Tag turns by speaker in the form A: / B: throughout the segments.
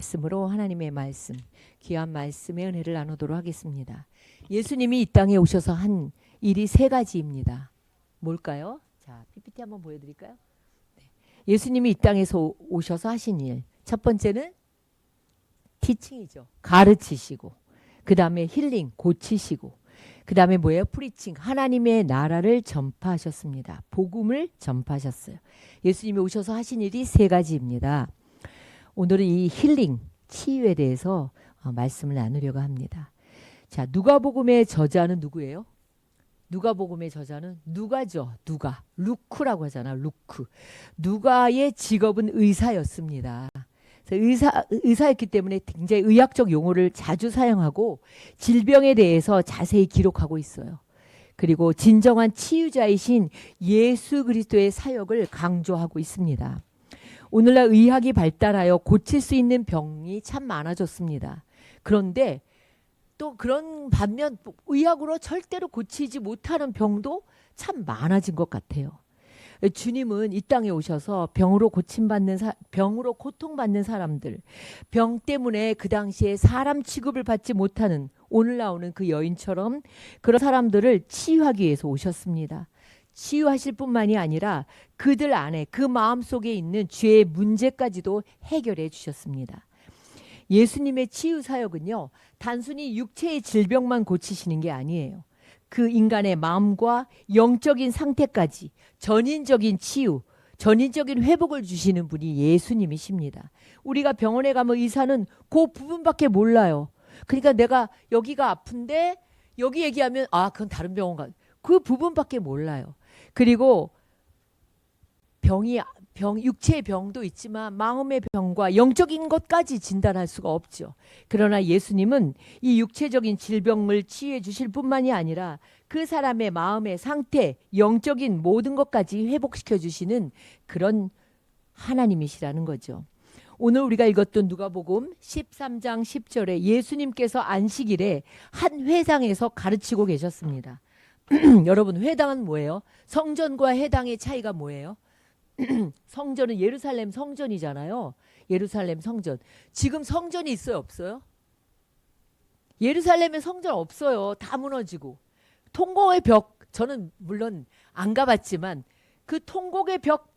A: 말씀으로 하나님의 말씀, 귀한 말씀의 은혜를 나누도록 하겠습니다. 예수님이 이 땅에 오셔서 한 일이 세 가지입니다. 뭘까요? 자, PPT 한번 보여드릴까요? 네. 예수님이 이 땅에서 오셔서 하신 일, 첫 번째는 티칭이죠. 가르치시고, 그 다음에 힐링, 고치시고, 그 다음에 뭐예요? 프리칭, 하나님의 나라를 전파하셨습니다. 복음을 전파하셨어요. 예수님이 오셔서 하신 일이 세 가지입니다. 오늘은 이 힐링, 치유에 대해서 말씀을 나누려고 합니다. 자, 누가복음의 저자는 누구예요? 누가복음의 저자는 누가죠. 누가. 루크라고 하잖아. 루크. 누가의 직업은 의사였습니다. 의사였기 때문에 굉장히 의학적 용어를 자주 사용하고 질병에 대해서 자세히 기록하고 있어요. 그리고 진정한 치유자이신 예수 그리스도의 사역을 강조하고 있습니다. 오늘날 의학이 발달하여 고칠 수 있는 병이 참 많아졌습니다. 그런데 또 그런 반면 의학으로 절대로 고치지 못하는 병도 참 많아진 것 같아요. 주님은 이 땅에 오셔서 병으로 병으로 고통받는 사람들, 병 때문에 그 당시에 사람 취급을 받지 못하는 오늘 나오는 그 여인처럼 그런 사람들을 치유하기 위해서 오셨습니다. 치유하실 뿐만이 아니라 그들 안에 그 마음속에 있는 죄의 문제까지도 해결해 주셨습니다. 예수님의 치유 사역은요, 단순히 육체의 질병만 고치시는 게 아니에요. 그 인간의 마음과 영적인 상태까지 전인적인 치유, 전인적인 회복을 주시는 분이 예수님이십니다. 우리가 병원에 가면 의사는 그 부분밖에 몰라요. 그러니까 내가 여기가 아픈데 여기 얘기하면 그건 다른 병원 가. 그 부분밖에 몰라요. 그리고 육체의 병도 있지만 마음의 병과 영적인 것까지 진단할 수가 없죠. 그러나 예수님은 이 육체적인 질병을 치유해 주실 뿐만이 아니라 그 사람의 마음의 상태, 영적인 모든 것까지 회복시켜 주시는 그런 하나님이시라는 거죠. 오늘 우리가 읽었던 누가복음 13장 10절에 예수님께서 안식일에 한 회당에서 가르치고 계셨습니다. 여러분, 회당은 뭐예요? 성전과 회당의 차이가 뭐예요? 성전은 예루살렘 성전이잖아요. 예루살렘 성전. 지금 성전이 있어요, 없어요? 예루살렘에 성전 없어요. 다 무너지고. 통곡의 벽, 저는 물론 안 가봤지만 그 통곡의 벽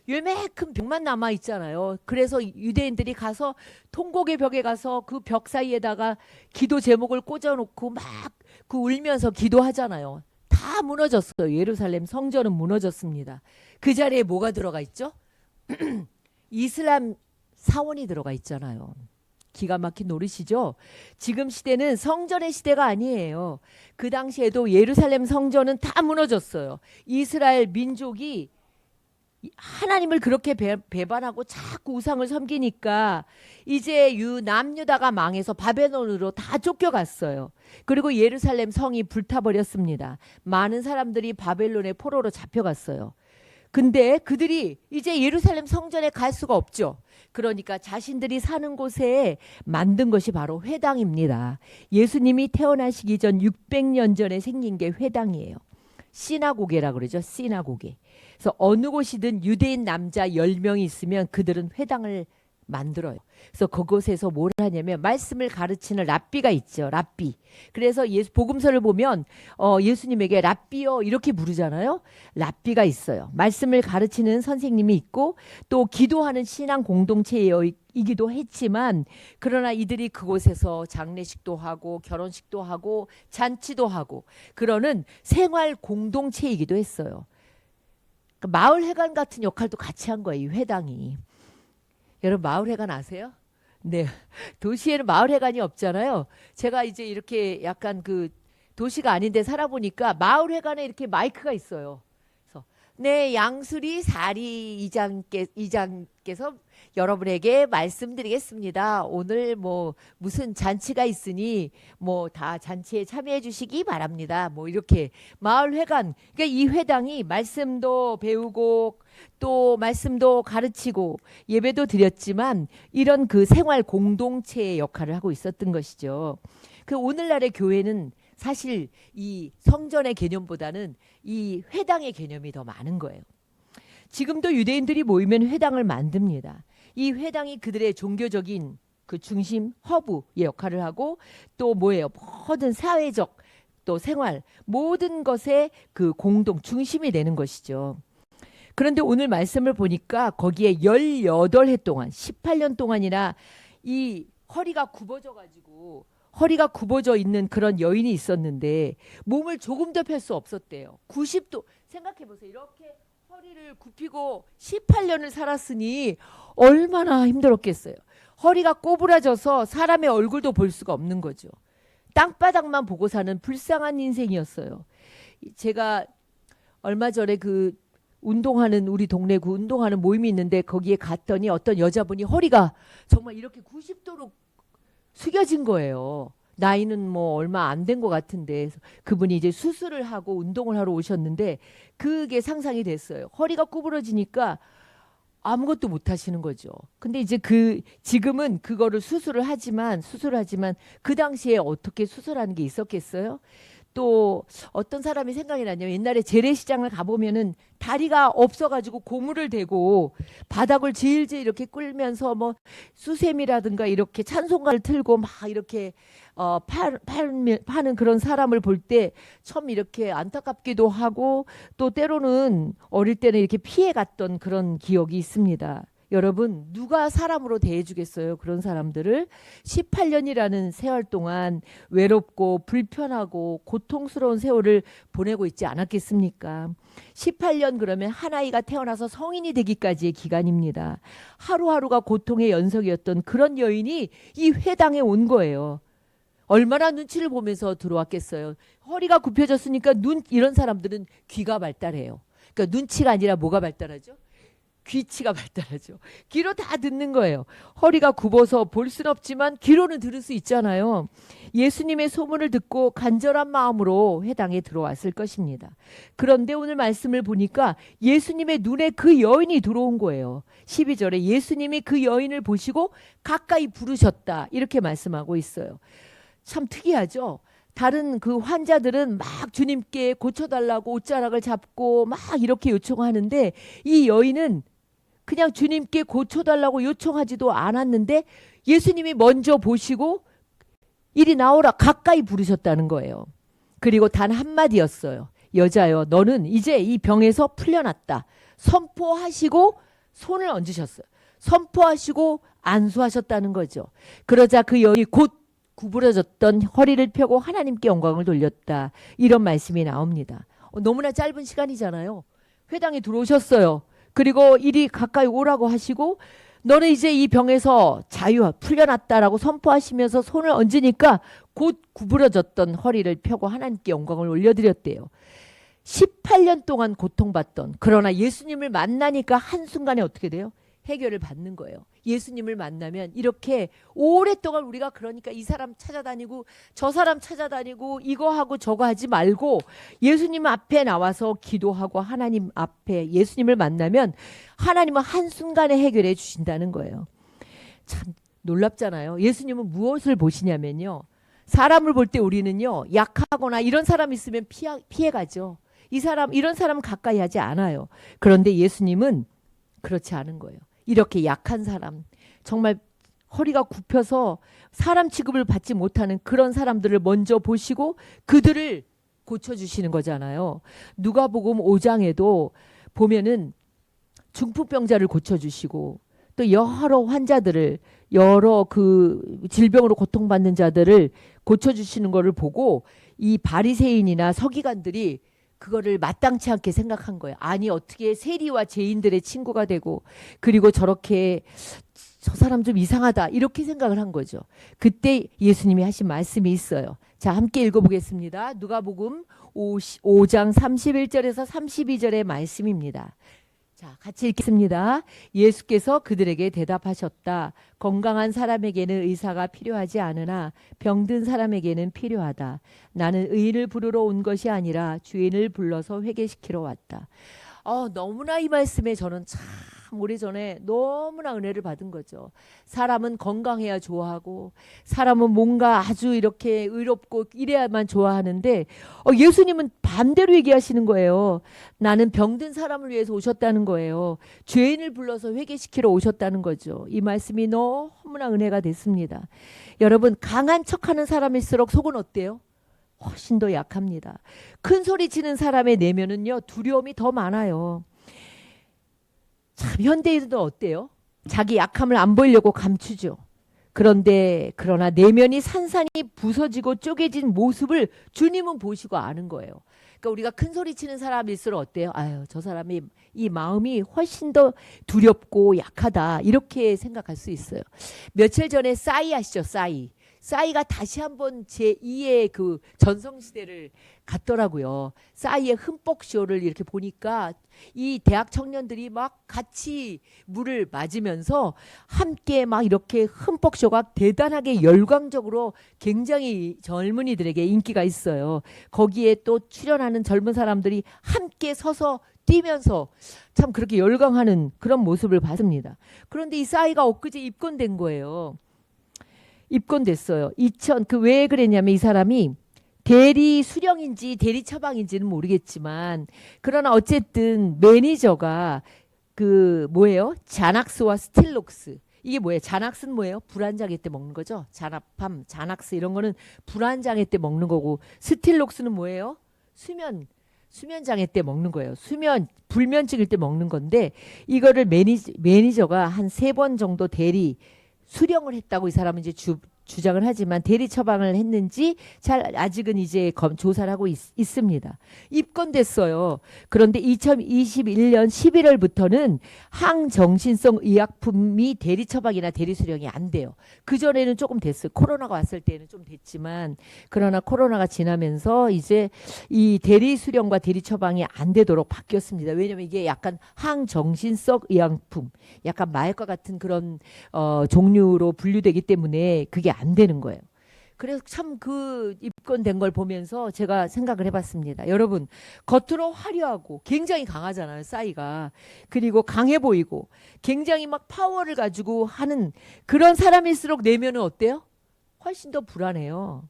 A: 요만큼 벽만 남아 있잖아요. 그래서 유대인들이 가서 통곡의 벽에 가서 그 벽 사이에다가 기도 제목을 꽂아놓고 막 그 울면서 기도하잖아요. 다 무너졌어요. 예루살렘 성전은 무너졌습니다. 그 자리에 뭐가 들어가 있죠? 이슬람 사원이 들어가 있잖아요. 기가 막힌 노릇이죠. 지금 시대는 성전의 시대가 아니에요. 그 당시에도 예루살렘 성전은 다 무너졌어요. 이스라엘 민족이 하나님을 그렇게 배반하고 자꾸 우상을 섬기니까 이제 남유다가 망해서 바벨론으로 다 쫓겨갔어요. 그리고 예루살렘 성이 불타버렸습니다. 많은 사람들이 바벨론의 포로로 잡혀갔어요. 근데 그들이 이제 예루살렘 성전에 갈 수가 없죠. 그러니까 자신들이 사는 곳에 만든 것이 바로 회당입니다. 예수님이 태어나시기 전 600년 전에 생긴 게 회당이에요. 시나고게라고 그러죠. 시나고게. 그래서 어느 곳이든 유대인 남자 10명이 있으면 그들은 회당을 만들어요. 그래서 그곳에서 뭘 하냐면 말씀을 가르치는 랍비가 있죠. 랍비. 그래서 복음서를 보면 예수님에게 랍비요 이렇게 부르잖아요. 랍비가 있어요. 말씀을 가르치는 선생님이 있고 또 기도하는 신앙 공동체이기도 했지만 그러나 이들이 그곳에서 장례식도 하고 결혼식도 하고 잔치도 하고 그러는 생활 공동체이기도 했어요. 마을회관 같은 역할도 같이 한 거예요. 이 회당이. 여러분 마을회관 아세요? 네. 도시에는 마을회관이 없잖아요. 제가 이제 이렇게 약간 그 도시가 아닌데 살아보니까 마을회관에 이렇게 마이크가 있어요. 그래서 네, 양수리 사리 이장께서 여러분에게 말씀드리겠습니다. 오늘 뭐 무슨 잔치가 있으니 뭐 다 잔치에 참여해 주시기 바랍니다. 뭐 이렇게 마을회관. 그러니까 이 회당이 말씀도 배우고 또 말씀도 가르치고 예배도 드렸지만 이런 그 생활 공동체의 역할을 하고 있었던 것이죠. 그 오늘날의 교회는 사실 이 성전의 개념보다는 이 회당의 개념이 더 많은 거예요. 지금도 유대인들이 모이면 회당을 만듭니다. 이 회당이 그들의 종교적인 그 중심 허브의 역할을 하고 또 뭐예요? 모든 사회적 또 생활 모든 것의 그 공동 중심이 되는 것이죠. 그런데 오늘 말씀을 보니까 거기에 18해 동안 18년 동안이나 이 허리가 굽어져 있는 그런 여인이 있었는데 몸을 조금 더 펼 수 없었대요. 90도 생각해 보세요. 이렇게 허리를 굽히고 18년을 살았으니 얼마나 힘들었겠어요. 허리가 꼬부라져서 사람의 얼굴도 볼 수가 없는 거죠. 땅바닥만 보고 사는 불쌍한 인생이었어요. 제가 얼마 전에 그 운동하는 우리 동네 그 운동하는 모임이 있는데 거기에 갔더니 어떤 여자분이 허리가 정말 이렇게 90도로 숙여진 거예요. 나이는 뭐 얼마 안 된 것 같은데 그분이 이제 수술을 하고 운동을 하러 오셨는데 그게 상상이 됐어요. 허리가 구부러지니까 아무것도 못 하시는 거죠. 근데 이제 지금은 그거를 수술을 하지만 그 당시에 어떻게 수술하는 게 있었겠어요? 또 어떤 사람이 생각이 나냐면 옛날에 재래시장을 가보면은 다리가 없어가지고 고무를 대고 바닥을 질질 이렇게 끌면서 뭐 수세미라든가 이렇게 찬송가를 틀고 막 이렇게 파는 그런 사람을 볼 때 참 이렇게 안타깝기도 하고 또 때로는 어릴 때는 이렇게 피해갔던 그런 기억이 있습니다. 여러분 누가 사람으로 대해주겠어요? 그런 사람들을 18년이라는 세월 동안 외롭고 불편하고 고통스러운 세월을 보내고 있지 않았겠습니까? 18년 그러면 한 아이가 태어나서 성인이 되기까지의 기간입니다. 하루하루가 고통의 연속이었던 그런 여인이 이 회당에 온 거예요. 얼마나 눈치를 보면서 들어왔겠어요. 허리가 굽혀졌으니까 이런 사람들은 귀가 발달해요. 그러니까 눈치가 아니라 뭐가 발달하죠? 귀치가 발달하죠. 귀로 다 듣는 거예요. 허리가 굽어서 볼 수는 없지만 귀로는 들을 수 있잖아요. 예수님의 소문을 듣고 간절한 마음으로 회당에 들어왔을 것입니다. 그런데 오늘 말씀을 보니까 예수님의 눈에 그 여인이 들어온 거예요. 12절에 예수님이 그 여인을 보시고 가까이 부르셨다 이렇게 말씀하고 있어요. 참 특이하죠. 다른 그 환자들은 막 주님께 고쳐달라고 옷자락을 잡고 막 이렇게 요청하는데 이 여인은 그냥 주님께 고쳐달라고 요청하지도 않았는데 예수님이 먼저 보시고 이리 나오라 가까이 부르셨다는 거예요. 그리고 단 한마디였어요. 여자여 너는 이제 이 병에서 풀려났다. 선포하시고 손을 얹으셨어요. 선포하시고 안수하셨다는 거죠. 그러자 그 여인이 곧 구부러졌던 허리를 펴고 하나님께 영광을 돌렸다. 이런 말씀이 나옵니다. 너무나 짧은 시간이잖아요. 회당에 들어오셨어요. 그리고 이리 가까이 오라고 하시고 너는 이제 이 병에서 풀려났다라고 선포하시면서 손을 얹으니까 곧 구부러졌던 허리를 펴고 하나님께 영광을 올려드렸대요. 18년 동안 고통받던 그러나 예수님을 만나니까 한순간에 어떻게 돼요? 해결을 받는 거예요. 예수님을 만나면 이렇게 오랫동안 우리가 그러니까 이 사람 찾아다니고 저 사람 찾아다니고 이거 하고 저거 하지 말고 예수님 앞에 나와서 기도하고 하나님 앞에 예수님을 만나면 하나님은 한순간에 해결해 주신다는 거예요. 참 놀랍잖아요. 예수님은 무엇을 보시냐면요. 사람을 볼 때 우리는요. 약하거나 이런 사람 있으면 피해가죠. 이런 사람 가까이 하지 않아요. 그런데 예수님은 그렇지 않은 거예요. 이렇게 약한 사람, 정말 허리가 굽혀서 사람 취급을 받지 못하는 그런 사람들을 먼저 보시고 그들을 고쳐주시는 거잖아요. 누가복음 5장에도 보면은 중풍병자를 고쳐주시고 또 여러 환자들을 여러 그 질병으로 고통받는 자들을 고쳐주시는 거를 보고 이 바리새인이나 서기관들이 그거를 마땅치 않게 생각한 거예요. 아니 어떻게 세리와 죄인들의 친구가 되고 그리고 저렇게 저 사람 좀 이상하다 이렇게 생각을 한 거죠. 그때 예수님이 하신 말씀이 있어요. 자 함께 읽어보겠습니다. 누가복음 5장 31절에서 32절의 말씀입니다. 자, 같이 읽겠습니다. 예수께서 그들에게 대답하셨다. 건강한 사람에게는 의사가 필요하지 않으나 병든 사람에게는 필요하다. 나는 의인을 부르러 온 것이 아니라 죄인을 불러서 회개시키러 왔다. 너무나 이 말씀에 저는 참 참 오래전에 너무나 은혜를 받은 거죠. 사람은 건강해야 좋아하고 사람은 뭔가 아주 이렇게 의롭고 이래야만 좋아하는데 예수님은 반대로 얘기하시는 거예요. 나는 병든 사람을 위해서 오셨다는 거예요. 죄인을 불러서 회개시키러 오셨다는 거죠. 이 말씀이 너무나 은혜가 됐습니다. 여러분, 강한 척하는 사람일수록 속은 어때요? 훨씬 더 약합니다. 큰 소리 치는 사람의 내면은요, 두려움이 더 많아요. 참 현대인은 어때요? 자기 약함을 안 보이려고 감추죠. 그러나 내면이 산산이 부서지고 쪼개진 모습을 주님은 보시고 아는 거예요. 그러니까 우리가 큰 소리 치는 사람일수록 어때요? 아유, 저 사람이 이 마음이 훨씬 더 두렵고 약하다, 이렇게 생각할 수 있어요. 며칠 전에 싸이 아시죠? 싸이가 다시 한번 제2의 그 전성시대를 갔더라고요. 싸이의 흠뻑쇼를 이렇게 보니까 이 대학 청년들이 막 같이 물을 맞으면서 함께 막 이렇게 흠뻑쇼가 대단하게 열광적으로 굉장히 젊은이들에게 인기가 있어요. 거기에 또 출연하는 젊은 사람들이 함께 서서 뛰면서 참 그렇게 열광하는 그런 모습을 봤습니다. 그런데 이 싸이가 엊그제 입건된 거예요. 입건됐어요. 왜 그랬냐면 이 사람이 대리 수령인지 대리 처방인지는 모르겠지만 그러나 어쨌든 매니저가 그 뭐예요? 자낙스와 스틸록스. 이게 뭐예요? 자낙스는 뭐예요? 불안장애 때 먹는 거죠. 자나팜, 자낙스 이런 거는 불안장애 때 먹는 거고 스틸록스는 뭐예요? 수면장애 때 먹는 거예요. 불면증일 때 먹는 건데 이거를 매니저가 한 3번 정도 대리 수령을 했다고 이 사람은 이제 주장을 하지만 대리 처방을 했는지 아직은 이제 조사를 하고 있습니다. 입건됐어요. 그런데 2021년 11월부터는 항정신성 의약품이 대리 처방이나 대리 수령이 안 돼요. 그전에는 조금 됐어요. 코로나가 왔을 때는 좀 됐지만 그러나 코로나가 지나면서 이제 이 대리 수령과 대리 처방이 안 되도록 바뀌었습니다. 왜냐하면 이게 약간 항정신성 의약품, 약간 마약과 같은 그런 종류로 분류되기 때문에 그게 안 되는 거예요. 그래서 참 그 입건된 걸 보면서 제가 생각을 해봤습니다. 여러분, 겉으로 화려하고 굉장히 강하잖아요, 싸이가. 그리고 강해 보이고 굉장히 막 파워를 가지고 하는 그런 사람일수록 내면은 어때요? 훨씬 더 불안해요.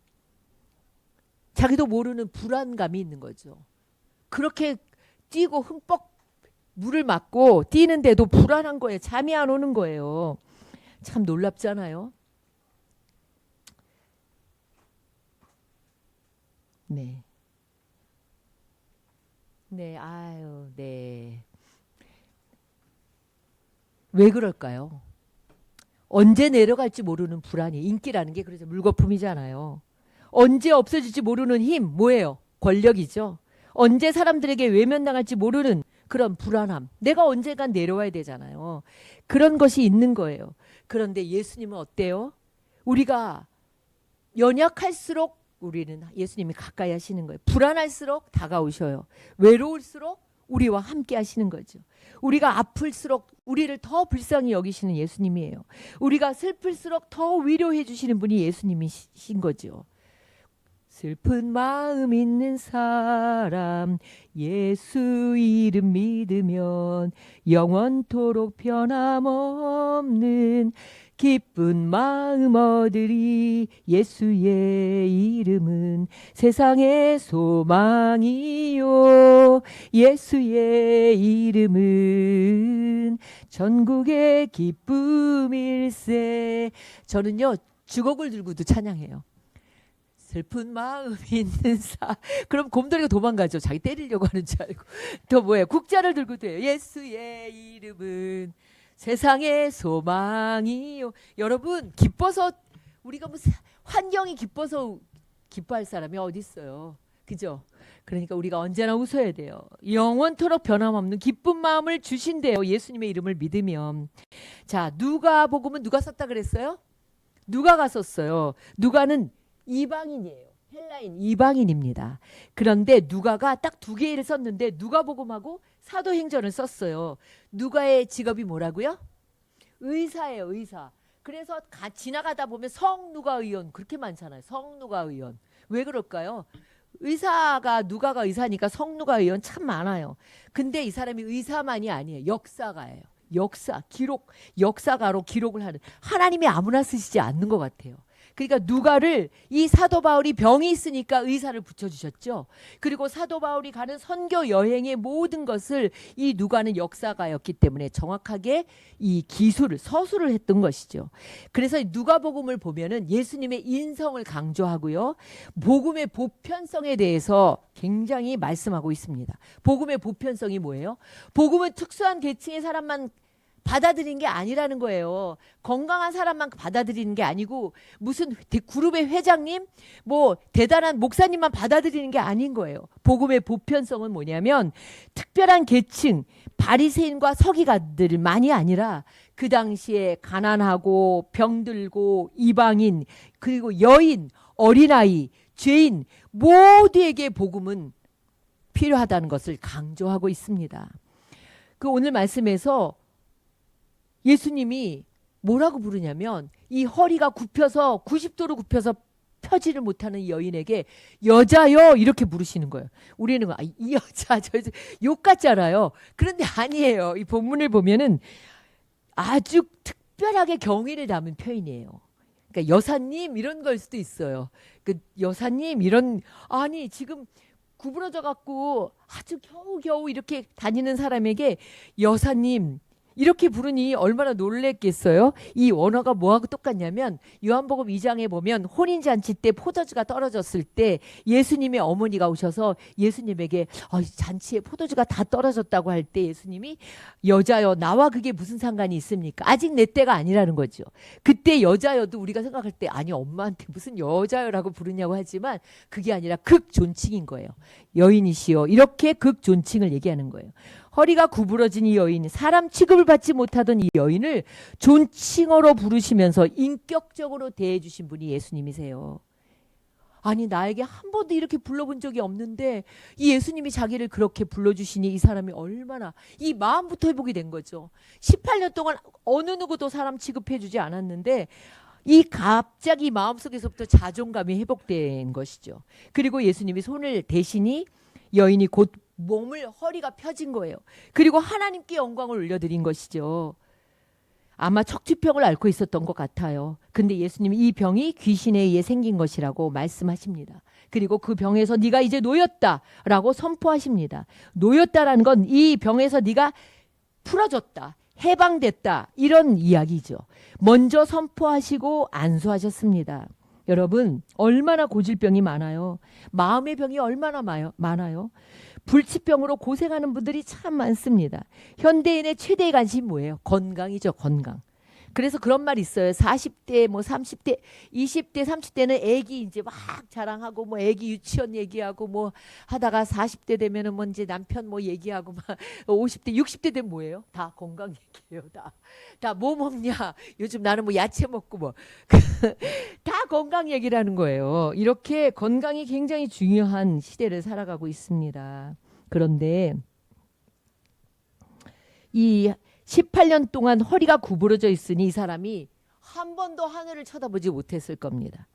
A: 자기도 모르는 불안감이 있는 거죠. 그렇게 뛰고 흠뻑 물을 맞고 뛰는데도 불안한 거예요. 잠이 안 오는 거예요. 참 놀랍잖아요. 네. 네, 아유, 네. 왜 그럴까요? 언제 내려갈지 모르는 불안이, 인기라는 게 그래서 물거품이잖아요. 언제 없어질지 모르는 힘, 뭐예요? 권력이죠. 언제 사람들에게 외면당할지 모르는 그런 불안함. 내가 언젠간 내려와야 되잖아요. 그런 것이 있는 거예요. 그런데 예수님은 어때요? 우리가 연약할수록 우리는 예수님이 가까이 하시는 거예요. 불안할수록 다가오셔요. 외로울수록 우리와 함께 하시는 거죠. 우리가 아플수록 우리를 더 불쌍히 여기시는 예수님이에요. 우리가 슬플수록 더 위로해 주시는 분이 예수님이신 거죠. 슬픈 마음 있는 사람 예수 이름 믿으면 영원토록 변함없는 기쁜 마음 얻으리. 예수의 이름은 세상의 소망이요 예수의 이름은 전국의 기쁨일세. 저는요 주걱을 들고도 찬양해요. 슬픈 마음 있는 그럼 곰돌이가 도망가죠. 자기 때리려고 하는 줄 알고. 또 뭐예요? 국자를 들고도 해요. 예수의 이름은 세상의 소망이요. 여러분 기뻐서 우리가 뭐 환경이 기뻐서 기뻐할 사람이 어디 있어요? 그죠? 그러니까 우리가 언제나 웃어야 돼요. 영원토록 변함없는 기쁜 마음을 주신대요. 예수님의 이름을 믿으면. 자, 누가복음은 누가 썼다 그랬어요? 누가가 썼어요. 누가는 이방인이에요. 헬라인 이방인입니다. 그런데 누가가 딱 2개를 썼는데 누가복음하고 사도행전을 썼어요. 누가의 직업이 뭐라고요? 의사예요. 의사. 그래서 지나가다 보면 성누가 의원 그렇게 많잖아요. 성누가 의원. 왜 그럴까요? 누가가 의사니까 성누가 의원 참 많아요. 근데 이 사람이 의사만이 아니에요. 역사가예요. 역사가로 기록을 하는, 하나님이 아무나 쓰시지 않는 것 같아요. 그러니까 누가를, 이 사도 바울이 병이 있으니까 의사를 붙여주셨죠. 그리고 사도 바울이 가는 선교 여행의 모든 것을 이 누가는 역사가였기 때문에 정확하게 이 서술을 했던 것이죠. 그래서 누가복음을 보면은 예수님의 인성을 강조하고요, 복음의 보편성에 대해서 굉장히 말씀하고 있습니다. 복음의 보편성이 뭐예요? 복음은 특수한 계층의 사람만 받아들이는 게 아니라는 거예요. 건강한 사람만 받아들이는 게 아니고, 무슨 그룹의 회장님, 뭐 대단한 목사님만 받아들이는 게 아닌 거예요. 복음의 보편성은 뭐냐면 특별한 계층, 바리새인과 서기관들만이 아니라 그 당시에 가난하고 병들고 이방인, 그리고 여인, 어린아이, 죄인 모두에게 복음은 필요하다는 것을 강조하고 있습니다. 그 오늘 말씀에서 예수님이 뭐라고 부르냐면, 이 허리가 굽혀서 90도로 굽혀서 펴지를 못하는 이 여인에게 여자여 이렇게 부르시는 거예요. 우리는 이 여자 욕 같잖아요. 그런데 아니에요. 이 본문을 보면은 아주 특별하게 경의를 담은 표현이에요. 그러니까 여사님 이런 걸 수도 있어요. 그 여사님 이런, 아니 지금 구부러져 갖고 아주 겨우겨우 이렇게 다니는 사람에게 여사님 이렇게 부르니 얼마나 놀랬겠어요. 이 원어가 뭐하고 똑같냐면, 요한복음 2장에 보면 혼인잔치 때 포도주가 떨어졌을 때 예수님의 어머니가 오셔서 예수님에게 잔치에 포도주가 다 떨어졌다고 할 때 예수님이 여자여, 나와 그게 무슨 상관이 있습니까? 아직 내 때가 아니라는 거죠. 그때 여자여도 우리가 생각할 때 아니 엄마한테 무슨 여자여라고 부르냐고 하지만 그게 아니라 극존칭인 거예요. 여인이시여, 이렇게 극존칭을 얘기하는 거예요. 허리가 구부러진 이 여인, 사람 취급을 받지 못하던 이 여인을 존칭어로 부르시면서 인격적으로 대해주신 분이 예수님이세요. 아니 나에게 한 번도 이렇게 불러본 적이 없는데 이 예수님이 자기를 그렇게 불러주시니 이 사람이 얼마나, 이 마음부터 회복이 된 거죠. 18년 동안 어느 누구도 사람 취급해주지 않았는데 이 갑자기 마음속에서부터 자존감이 회복된 것이죠. 그리고 예수님이 손을 대시니 여인이 곧 허리가 펴진 거예요. 그리고 하나님께 영광을 올려드린 것이죠. 아마 척추병을 앓고 있었던 것 같아요. 근데 예수님이 이 병이 귀신에 의해 생긴 것이라고 말씀하십니다. 그리고 그 병에서 네가 이제 놓였다라고 선포하십니다. 놓였다라는 건 이 병에서 네가 풀어졌다, 해방됐다, 이런 이야기죠. 먼저 선포하시고 안수하셨습니다. 여러분, 얼마나 고질병이 많아요. 마음의 병이 얼마나 많아요. 불치병으로 고생하는 분들이 참 많습니다. 현대인의 최대의 관심이 뭐예요? 건강이죠, 건강. 그래서 그런 말 있어요. 40대, 뭐 30대, 20대, 30대는 애기 이제 막 자랑하고 뭐 애기 유치원 얘기하고 뭐 하다가 40대 되면은 뭐 이제 남편 뭐 얘기하고 막 50대, 60대 되면 뭐예요? 다 건강 얘기예요. 다 뭐 먹냐? 요즘 나는 뭐 야채 먹고 뭐 다 건강 얘기를 하는 거예요. 이렇게 건강이 굉장히 중요한 시대를 살아가고 있습니다. 그런데 이 18년 동안 허리가 구부러져 있으니 이 사람이 한 번도 하늘을 쳐다보지 못했을 겁니다.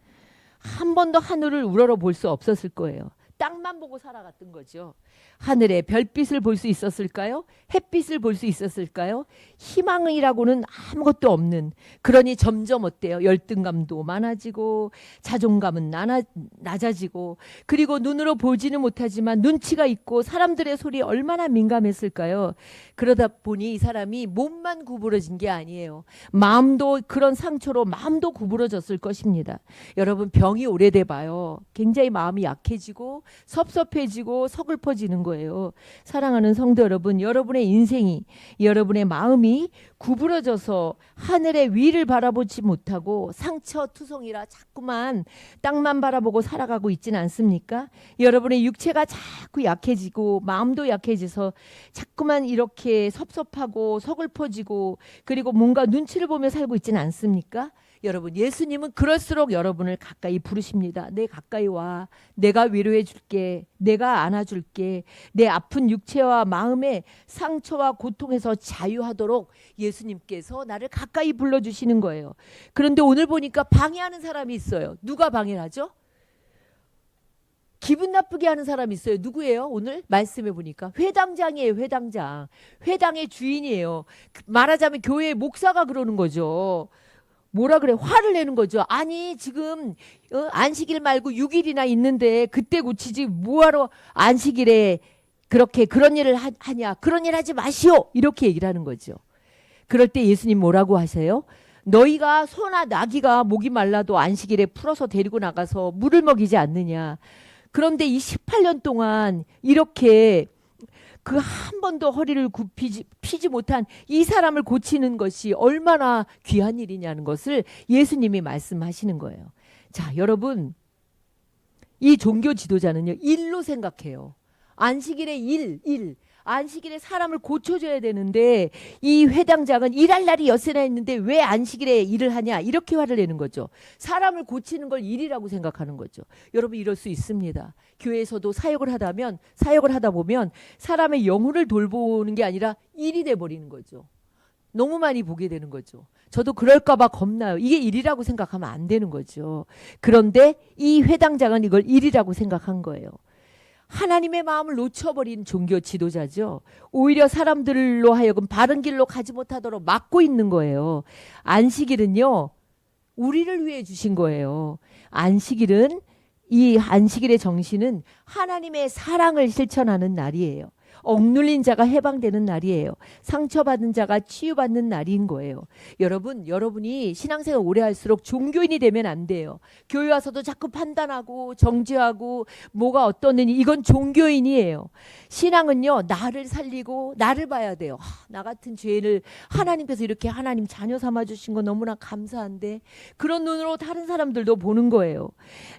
A: 한 번도 하늘을 우러러 볼 수 없었을 거예요. 땅만 보고 살아갔던 거죠. 하늘에 별빛을 볼 수 있었을까요? 햇빛을 볼 수 있었을까요? 희망이라고는 아무것도 없는, 그러니 점점 어때요? 열등감도 많아지고 자존감은 낮아지고, 그리고 눈으로 보지는 못하지만 눈치가 있고 사람들의 소리에 얼마나 민감했을까요? 그러다 보니 이 사람이 몸만 구부러진 게 아니에요. 마음도, 그런 상처로 마음도 구부러졌을 것입니다. 여러분, 병이 오래돼 봐요. 굉장히 마음이 약해지고 섭섭해지고 서글퍼지는 거예요. 사랑하는 성도 여러분, 여러분의 인생이, 여러분의 마음이 구부러져서 하늘의 위를 바라보지 못하고 상처투성이라 자꾸만 땅만 바라보고 살아가고 있지는 않습니까? 여러분의 육체가 자꾸 약해지고 마음도 약해져서 자꾸만 이렇게 섭섭하고 서글퍼지고, 그리고 뭔가 눈치를 보며 살고 있지는 않습니까? 여러분, 예수님은 그럴수록 여러분을 가까이 부르십니다. 내 가까이 와. 내가 위로해 줄게. 내가 안아줄게. 내 아픈 육체와 마음의 상처와 고통에서 자유하도록 예수님께서 나를 가까이 불러주시는 거예요. 그런데 오늘 보니까 방해하는 사람이 있어요. 누가 방해를 하죠? 기분 나쁘게 하는 사람이 있어요. 누구예요? 오늘 말씀해 보니까 회당장이에요. 회당장. 회당의 주인이에요. 말하자면 교회의 목사가 그러는 거죠. 뭐라 그래? 화를 내는 거죠. 아니 지금 안식일 말고 6일이나 있는데 그때 고치지 뭐하러 안식일에 그렇게 그런 일을 하냐. 그런 일 하지 마시오. 이렇게 얘기를 하는 거죠. 그럴 때 예수님 뭐라고 하세요? 너희가 소나 나귀가 목이 말라도 안식일에 풀어서 데리고 나가서 물을 먹이지 않느냐. 그런데 이 18년 동안 이렇게 그 한 번도 허리를 피지 못한 이 사람을 고치는 것이 얼마나 귀한 일이냐는 것을 예수님이 말씀하시는 거예요. 자, 여러분, 이 종교 지도자는요, 일로 생각해요. 안식일에 일. 안식일에 사람을 고쳐줘야 되는데 이 회당장은 일할 날이 엿새나 있는데 왜 안식일에 일을 하냐 이렇게 화를 내는 거죠. 사람을 고치는 걸 일이라고 생각하는 거죠. 여러분 이럴 수 있습니다. 교회에서도 사역을 하다 보면 사람의 영혼을 돌보는 게 아니라 일이 돼버리는 거죠. 너무 많이 보게 되는 거죠. 저도 그럴까 봐 겁나요. 이게 일이라고 생각하면 안 되는 거죠. 그런데 이 회당장은 이걸 일이라고 생각한 거예요. 하나님의 마음을 놓쳐버린 종교 지도자죠. 오히려 사람들로 하여금 바른 길로 가지 못하도록 막고 있는 거예요. 안식일은요, 우리를 위해 주신 거예요. 안식일은, 이 안식일의 정신은 하나님의 사랑을 실천하는 날이에요. 억눌린 자가 해방되는 날이에요. 상처받은 자가 치유받는 날인 거예요. 여러분이 신앙생활 오래 할수록 종교인이 되면 안 돼요. 교회 와서도 자꾸 판단하고 정죄하고 뭐가 어떠느니 이건 종교인이에요. 신앙은요, 나를 살리고 나를 봐야 돼요. 나 같은 죄인을 하나님께서 이렇게 하나님 자녀 삼아주신 거 너무나 감사한데 그런 눈으로 다른 사람들도 보는 거예요.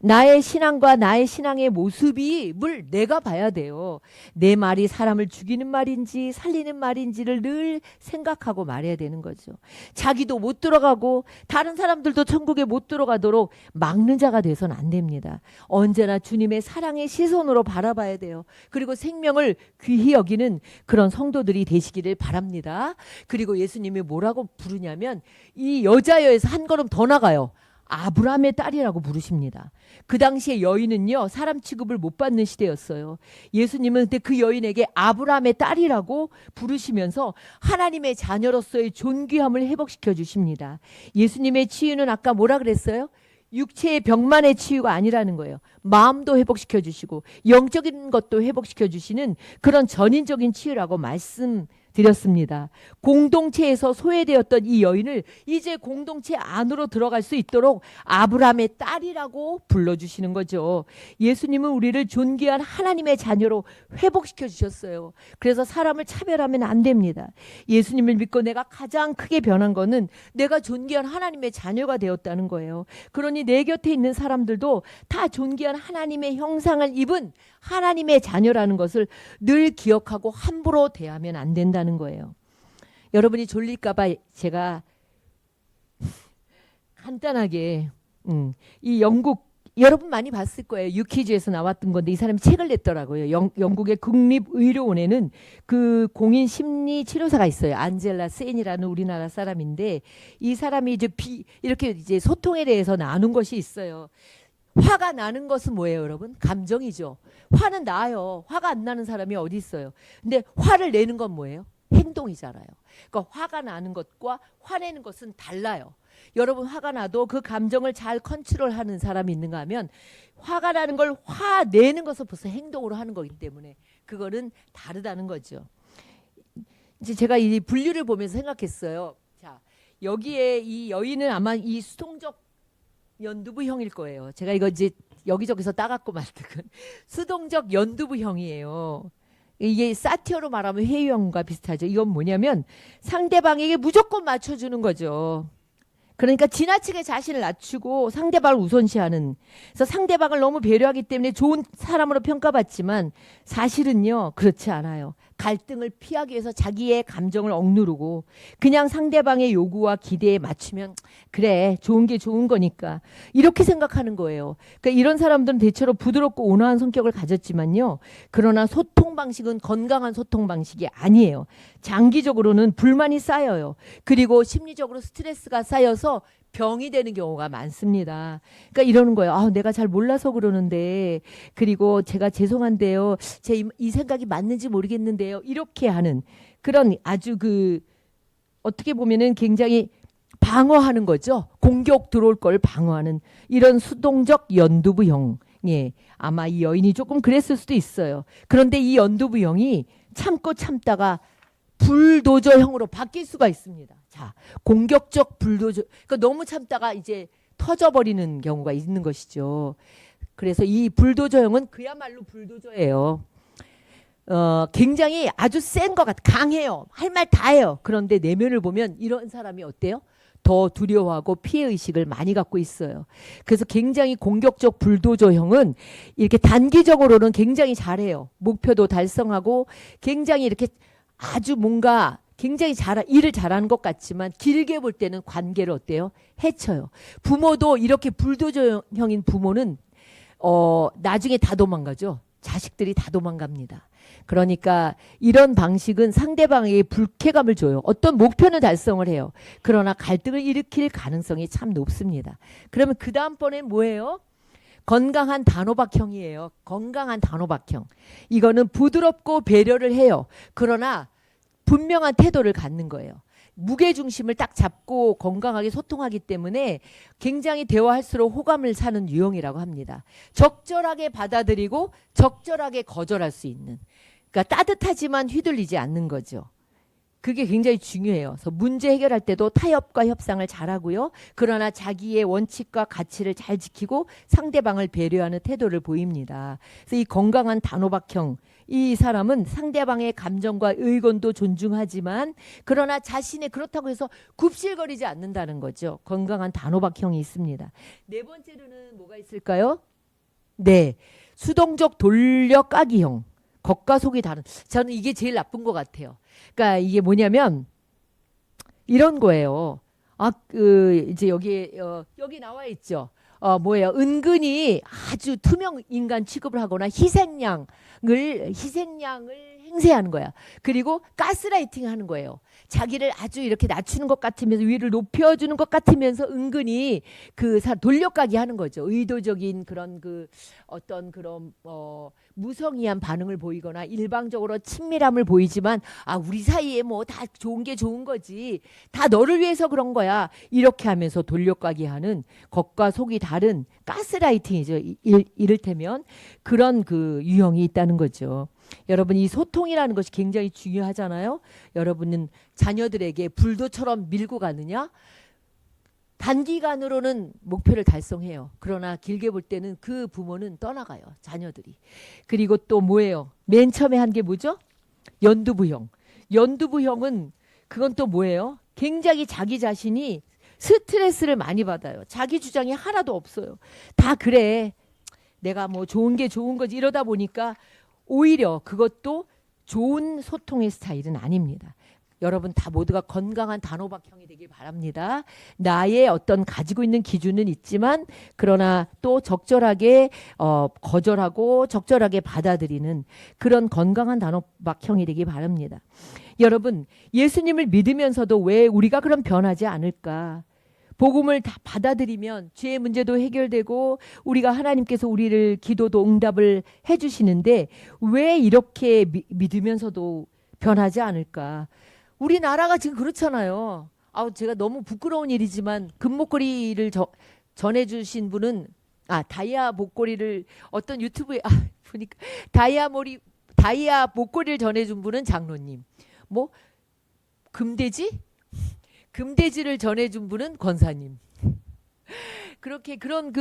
A: 나의 신앙과 나의 신앙의 모습을 내가 봐야 돼요. 내 말이 사람을 죽이는 말인지 살리는 말인지를 늘 생각하고 말해야 되는 거죠. 자기도 못 들어가고 다른 사람들도 천국에 못 들어가도록 막는 자가 돼서는 안 됩니다. 언제나 주님의 사랑의 시선으로 바라봐야 돼요. 그리고 생명을 귀히 여기는 그런 성도들이 되시기를 바랍니다. 그리고 예수님이 뭐라고 부르냐면 이 여자여에서 한 걸음 더 나가요. 아브라함의 딸이라고 부르십니다. 그 당시에 여인은요, 사람 취급을 못 받는 시대였어요. 예수님은 그때 그 여인에게 아브라함의 딸이라고 부르시면서 하나님의 자녀로서의 존귀함을 회복시켜 주십니다. 예수님의 치유는 아까 뭐라 그랬어요? 육체의 병만의 치유가 아니라는 거예요. 마음도 회복시켜 주시고 영적인 것도 회복시켜 주시는 그런 전인적인 치유라고 말씀드렸습니다. 공동체에서 소외되었던 이 여인을 이제 공동체 안으로 들어갈 수 있도록 아브라함의 딸이라고 불러주시는 거죠. 예수님은 우리를 존귀한 하나님의 자녀로 회복시켜 주셨어요. 그래서 사람을 차별하면 안 됩니다. 예수님을 믿고 내가 가장 크게 변한 거는 내가 존귀한 하나님의 자녀가 되었다는 거예요. 그러니 내 곁에 있는 사람들도 다 존귀한 하나님의 형상을 입은 하나님의 자녀라는 것을 늘 기억하고 함부로 대하면 안 된다는 거예요. 여러분이 졸릴까봐 제가 간단하게 이 영국 여러분 많이 봤을 거예요. 유퀴즈에서 나왔던 건데 이 사람이 책을 냈더라고요. 영국의 국립의료원에는 그 공인 심리 치료사가 있어요. 안젤라 센이라는 우리나라 사람인데 이 사람이 이제 이렇게 이제 소통에 대해서 나눈 것이 있어요. 화가 나는 것은 뭐예요, 여러분? 감정이죠. 화는 나요. 화가 안 나는 사람이 어디 있어요? 근데 화를 내는 건 뭐예요? 행동이잖아요. 그러니까 화가 나는 것과 화내는 것은 달라요. 여러분 화가 나도 그 감정을 잘 컨트롤하는 사람이 있는가 하면 화가 나는 걸 화내는 것을 벌써 행동으로 하는 거기 때문에 그거는 다르다는 거죠. 이제 제가 이 분류를 보면서 생각했어요. 자, 여기에 이 여인은 아마 이 수동적 연두부형일 거예요. 제가 이거 이제 여기저기서 따갖고 만든 수동적 연두부형이에요. 이게 사티어로 말하면 회유형과 비슷하죠. 이건 뭐냐면 상대방에게 무조건 맞춰주는 거죠. 그러니까 지나치게 자신을 낮추고 상대방을 우선시하는. 그래서 상대방을 너무 배려하기 때문에 좋은 사람으로 평가받지만 사실은요 그렇지 않아요. 갈등을 피하기 위해서 자기의 감정을 억누르고 그냥 상대방의 요구와 기대에 맞추면 그래 좋은 게 좋은 거니까 이렇게 생각하는 거예요. 그러니까 이런 사람들은 대체로 부드럽고 온화한 성격을 가졌지만요. 그러나 소통 방식은 건강한 소통 방식이 아니에요. 장기적으로는 불만이 쌓여요. 그리고 심리적으로 스트레스가 쌓여서 병이 되는 경우가 많습니다. 그러니까 이러는 거예요. 아, 내가 잘 몰라서 그러는데, 그리고 제가 죄송한데요. 제 이 생각이 맞는지 모르겠는데요. 이렇게 하는 그런 아주 어떻게 보면은 굉장히 방어하는 거죠. 공격 들어올 걸 방어하는 이런 수동적 연두부형. 예, 아마 이 여인이 조금 그랬을 수도 있어요. 그런데 이 연두부형이 참고 참다가 불도저형으로 바뀔 수가 있습니다. 자, 공격적 불도저. 그러니까 너무 참다가 이제 터져버리는 경우가 있는 것이죠. 그래서 이 불도저형은 그야말로 불도저예요. 굉장히 아주 센 것 같아. 강해요. 할 말 다 해요. 그런데 내면을 보면 이런 사람이 어때요? 더 두려워하고 피해의식을 많이 갖고 있어요. 그래서 굉장히 공격적 불도저형은 이렇게 단기적으로는 굉장히 잘해요. 목표도 달성하고 굉장히 이렇게 아주 뭔가 굉장히 일을 잘하는 것 같지만 길게 볼 때는 관계를 어때요? 해쳐요. 부모도 이렇게 불도저형인 부모는 나중에 다 도망가죠. 자식들이 다 도망갑니다. 그러니까 이런 방식은 상대방에게 불쾌감을 줘요. 어떤 목표는 달성을 해요. 그러나 갈등을 일으킬 가능성이 참 높습니다. 그러면 그 다음번엔 뭐예요? 건강한 단호박형이에요. 건강한 단호박형. 이거는 부드럽고 배려를 해요. 그러나 분명한 태도를 갖는 거예요. 무게중심을 딱 잡고 건강하게 소통하기 때문에 굉장히 대화할수록 호감을 사는 유형이라고 합니다. 적절하게 받아들이고 적절하게 거절할 수 있는. 그러니까 따뜻하지만 휘둘리지 않는 거죠. 그게 굉장히 중요해요. 그래서 문제 해결할 때도 타협과 협상을 잘하고요. 그러나 자기의 원칙과 가치를 잘 지키고 상대방을 배려하는 태도를 보입니다. 그래서 이 건강한 단호박형, 이 사람은 상대방의 감정과 의견도 존중하지만 그러나 자신의 그렇다고 해서 굽실거리지 않는다는 거죠. 건강한 단호박형이 있습니다. 네 번째로는 뭐가 있을까요? 네, 수동적 돌려까기형. 겉과 속이 다른. 저는 이게 제일 나쁜 것 같아요. 그러니까 이게 뭐냐면 이런 거예요. 이제 여기 나와 있죠. 뭐예요? 은근히 아주 투명 인간 취급을 하거나 희생양을 행세하는 거야. 그리고 가스라이팅 하는 거예요. 자기를 아주 이렇게 낮추는 것 같으면서 위를 높여주는 것 같으면서 은근히 돌려가기 하는 거죠. 의도적인 그런 어떤 그런 무성의한 반응을 보이거나 일방적으로 친밀함을 보이지만 우리 사이에 뭐 다 좋은 게 좋은 거지. 다 너를 위해서 그런 거야. 이렇게 하면서 돌려가기 하는 겉과 속이 다른 가스라이팅이죠. 이를테면 그런 유형이 있다는 거죠. 여러분 이 소통이라는 것이 굉장히 중요하잖아요. 여러분은 자녀들에게 불도처럼 밀고 가느냐? 단기간으로는 목표를 달성해요. 그러나 길게 볼 때는 그 부모는 떠나가요. 자녀들이. 그리고 또 뭐예요? 맨 처음에 한 게 뭐죠? 연두부형. 연두부형은 그건 또 뭐예요? 굉장히 자기 자신이 스트레스를 많이 받아요. 자기 주장이 하나도 없어요. 다 그래. 내가 뭐 좋은 게 좋은 거지 이러다 보니까 오히려 그것도 좋은 소통의 스타일은 아닙니다. 여러분 다 모두가 건강한 단호박형이 되길 바랍니다. 나의 어떤 가지고 있는 기준은 있지만 그러나 또 적절하게 거절하고 적절하게 받아들이는 그런 건강한 단호박형이 되길 바랍니다. 여러분 예수님을 믿으면서도 왜 우리가 그럼 변하지 않을까? 복음을 다 받아들이면 죄의 문제도 해결되고 우리가 하나님께서 우리를 기도도 응답을 해주시는데 왜 이렇게 믿으면서도 변하지 않을까? 우리나라가 지금 그렇잖아요. 제가 너무 부끄러운 일이지만 금목걸이를 전해주신 분은 다이아 목걸이를 어떤 유튜브에 보니까 다이아 목걸이를 전해준 분은 장로님. 뭐 금돼지를 전해준 분은 권사님. 그렇게 그런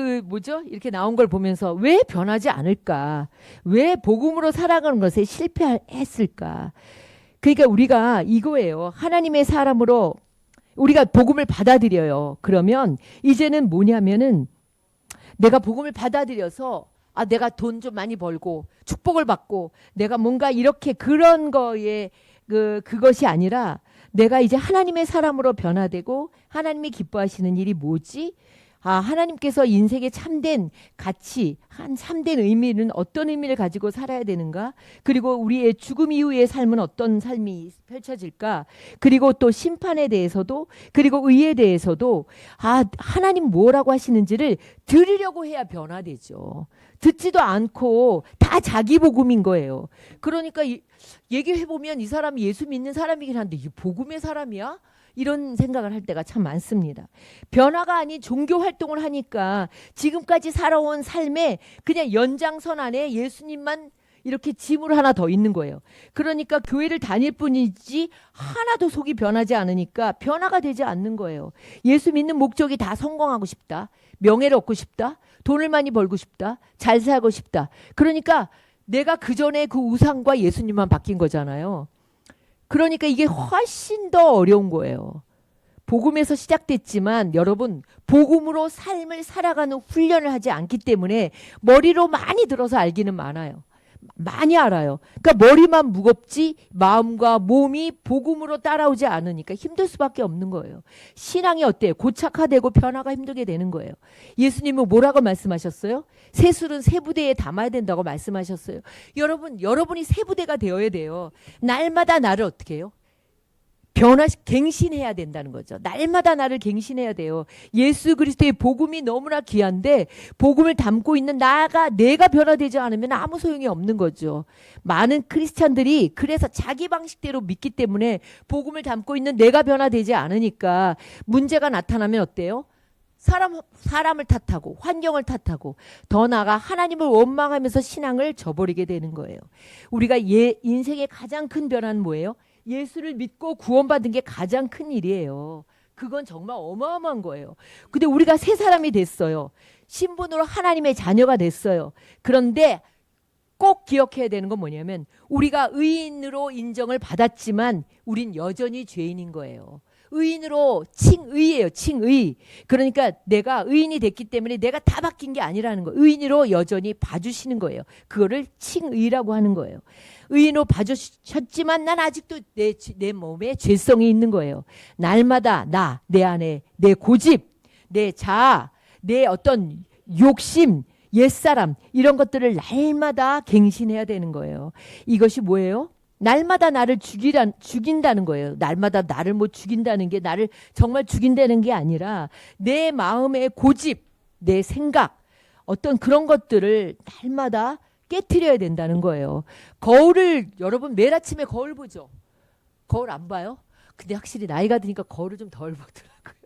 A: 이렇게 나온 걸 보면서 왜 변하지 않을까? 왜 복음으로 살아가는 것에 실패했을까? 그러니까 우리가 이거예요. 하나님의 사람으로 우리가 복음을 받아들여요. 그러면 이제는 뭐냐면은 내가 복음을 받아들여서 내가 돈 좀 많이 벌고 축복을 받고 내가 뭔가 이렇게 그런 거에 그것이 아니라 내가 이제 하나님의 사람으로 변화되고 하나님이 기뻐하시는 일이 뭐지? 하나님께서 인생의 참된 가치, 참된 의미는 어떤 의미를 가지고 살아야 되는가? 그리고 우리의 죽음 이후의 삶은 어떤 삶이 펼쳐질까? 그리고 또 심판에 대해서도, 그리고 의에 대해서도 하나님 뭐라고 하시는지를 들으려고 해야 변화되죠. 듣지도 않고 다 자기 복음인 거예요. 그러니까 얘기해보면 이 사람이 예수 믿는 사람이긴 한데 이 복음의 사람이야? 이런 생각을 할 때가 참 많습니다. 변화가 아닌 종교 활동을 하니까 지금까지 살아온 삶에 그냥 연장선 안에 예수님만 이렇게 지물 하나 더 있는 거예요. 그러니까 교회를 다닐 뿐이지 하나도 속이 변하지 않으니까 변화가 되지 않는 거예요. 예수 믿는 목적이 다 성공하고 싶다. 명예를 얻고 싶다. 돈을 많이 벌고 싶다. 잘 살고 싶다. 그러니까 내가 그전에 그 우상과 예수님만 바뀐 거잖아요. 그러니까 이게 훨씬 더 어려운 거예요. 복음에서 시작됐지만 여러분 복음으로 삶을 살아가는 훈련을 하지 않기 때문에 머리로 많이 들어서 알기는 많아요. 많이 알아요. 그러니까 머리만 무겁지 마음과 몸이 복음으로 따라오지 않으니까 힘들 수밖에 없는 거예요. 신앙이 어때요? 고착화되고 변화가 힘들게 되는 거예요. 예수님은 뭐라고 말씀하셨어요? 새술은 새 부대에 담아야 된다고 말씀하셨어요. 여러분이 새 부대가 되어야 돼요. 날마다 나를 어떻게 해요? 갱신해야 된다는 거죠. 날마다 나를 갱신해야 돼요. 예수 그리스도의 복음이 너무나 귀한데 복음을 담고 있는 내가 변화되지 않으면 아무 소용이 없는 거죠. 많은 크리스찬들이 그래서 자기 방식대로 믿기 때문에 복음을 담고 있는 내가 변화되지 않으니까 문제가 나타나면 어때요? 사람을 탓하고 환경을 탓하고 더 나아가 하나님을 원망하면서 신앙을 저버리게 되는 거예요. 우리가 인생의 가장 큰 변화는 뭐예요? 예수를 믿고 구원받은 게 가장 큰 일이에요. 그건 정말 어마어마한 거예요. 근데 우리가 새 사람이 됐어요. 신분으로 하나님의 자녀가 됐어요. 그런데 꼭 기억해야 되는 건 뭐냐면 우리가 의인으로 인정을 받았지만 우린 여전히 죄인인 거예요. 의인으로 칭의예요. 칭의. 그러니까 내가 의인이 됐기 때문에 내가 다 바뀐 게 아니라는 거예요. 의인으로 여전히 봐주시는 거예요. 그거를 칭의라고 하는 거예요. 의인으로 봐주셨지만 난 아직도 내 몸에 죄성이 있는 거예요. 날마다 내 안에 내 고집, 내 자아, 내 어떤 욕심, 옛사람 이런 것들을 날마다 갱신해야 되는 거예요. 이것이 뭐예요? 날마다 나를 죽인다는 거예요. 날마다 나를 죽인다는 게 나를 정말 죽인다는 게 아니라 내 마음의 고집, 내 생각 어떤 그런 것들을 날마다 깨트려야 된다는 거예요. 여러분 매일 아침에 거울 보죠? 거울 안 봐요? 근데 확실히 나이가 드니까 거울을 좀 덜 보더라고요.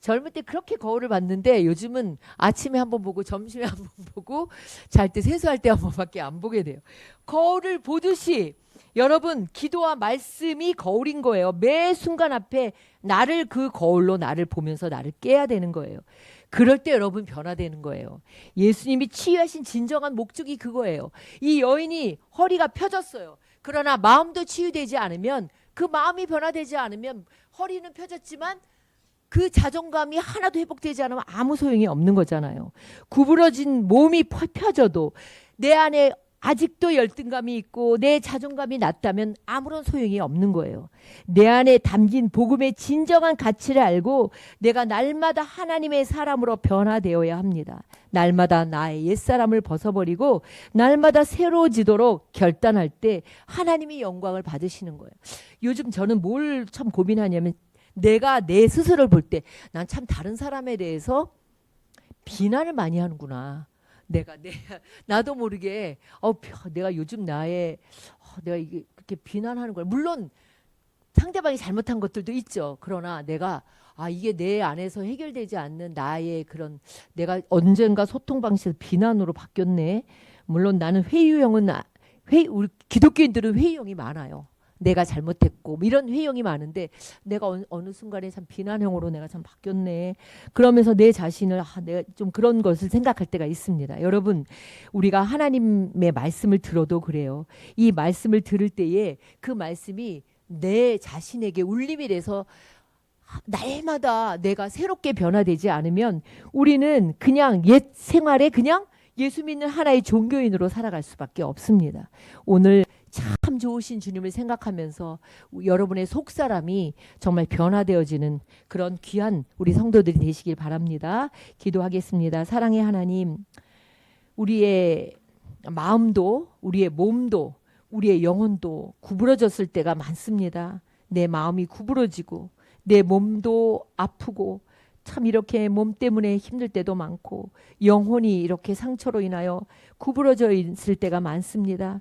A: 젊을 때 그렇게 거울을 봤는데 요즘은 아침에 한번 보고 점심에 한번 보고 잘 때 세수할 때 한 번밖에 안 보게 돼요. 거울을 보듯이 여러분 기도와 말씀이 거울인 거예요. 매 순간 앞에 그 거울로 나를 보면서 나를 깨야 되는 거예요. 그럴 때 여러분 변화되는 거예요. 예수님이 치유하신 진정한 목적이 그거예요. 이 여인이 허리가 펴졌어요. 그러나 마음도 치유되지 않으면 그 마음이 변화되지 않으면 허리는 펴졌지만 그 자존감이 하나도 회복되지 않으면 아무 소용이 없는 거잖아요. 구부러진 몸이 펴져도 내 안에 아직도 열등감이 있고 내 자존감이 낮다면 아무런 소용이 없는 거예요. 내 안에 담긴 복음의 진정한 가치를 알고 내가 날마다 하나님의 사람으로 변화되어야 합니다. 날마다 나의 옛사람을 벗어버리고 날마다 새로워지도록 결단할 때 하나님이 영광을 받으시는 거예요. 요즘 저는 뭘 참 고민하냐면 내가 내 스스로를 볼 때 난 참 다른 사람에 대해서 비난을 많이 하는구나. 나도 모르게 내가 요즘 내가 이게 그렇게 비난하는 걸 물론 상대방이 잘못한 것들도 있죠. 그러나 내가 이게 내 안에서 해결되지 않는 나의 그런 내가 언젠가 소통 방식에서 비난으로 바뀌었네. 물론 나는 우리 기독교인들은 회유형이 많아요. 내가 잘못했고 이런 회유형이 많은데 내가 어느 순간에 참 비난형으로 내가 참 바뀌었네. 그러면서 내 자신을 내가 좀 그런 것을 생각할 때가 있습니다. 여러분 우리가 하나님의 말씀을 들어도 그래요. 이 말씀을 들을 때에 그 말씀이 내 자신에게 울림이 돼서 날마다 내가 새롭게 변화되지 않으면 우리는 그냥 옛 생활에 그냥 예수 믿는 하나의 종교인으로 살아갈 수밖에 없습니다. 오늘 참 좋으신 주님을 생각하면서 여러분의 속사람이 정말 변화되어지는 그런 귀한 우리 성도들이 되시길 바랍니다. 기도하겠습니다. 사랑의 하나님, 우리의 마음도 우리의 몸도 우리의 영혼도 구부러졌을 때가 많습니다. 내 마음이 구부러지고 내 몸도 아프고 참 이렇게 몸 때문에 힘들 때도 많고 영혼이 이렇게 상처로 인하여 구부러져 있을 때가 많습니다.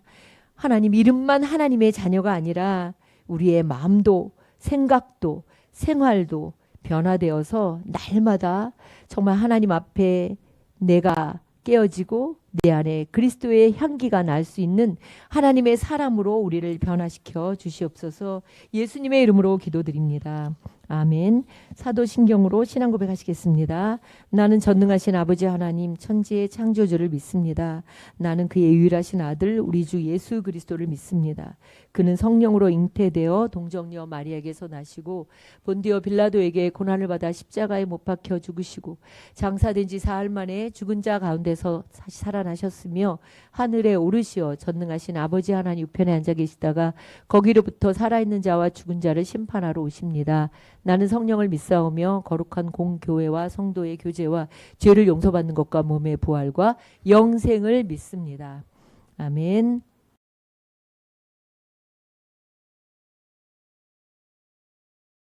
A: 하나님, 이름만 하나님의 자녀가 아니라 우리의 마음도 생각도 생활도 변화되어서 날마다 정말 하나님 앞에 내가 깨어지고 내 안에 그리스도의 향기가 날 수 있는 하나님의 사람으로 우리를 변화시켜 주시옵소서. 예수님의 이름으로 기도드립니다. 아멘. 사도신경으로 신앙 고백하시겠습니다. 나는 전능하신 아버지 하나님 천지의 창조주를 믿습니다. 나는 그의 유일하신 아들 우리 주 예수 그리스도를 믿습니다. 그는 성령으로 잉태되어 동정녀 마리아에게서 나시고 본디오 빌라도에게 고난을 받아 십자가에 못 박혀 죽으시고 장사된 지 사흘 만에 죽은 자 가운데서 다시 살아나셨으며 하늘에 오르시어 전능하신 아버지 하나님 우편에 앉아 계시다가 거기로부터 살아있는 자와 죽은 자를 심판하러 오십니다. 나는 성령을 믿사오며 거룩한 공교회와 성도의 교제와 죄를 용서받는 것과 몸의 부활과 영생을 믿습니다. 아멘.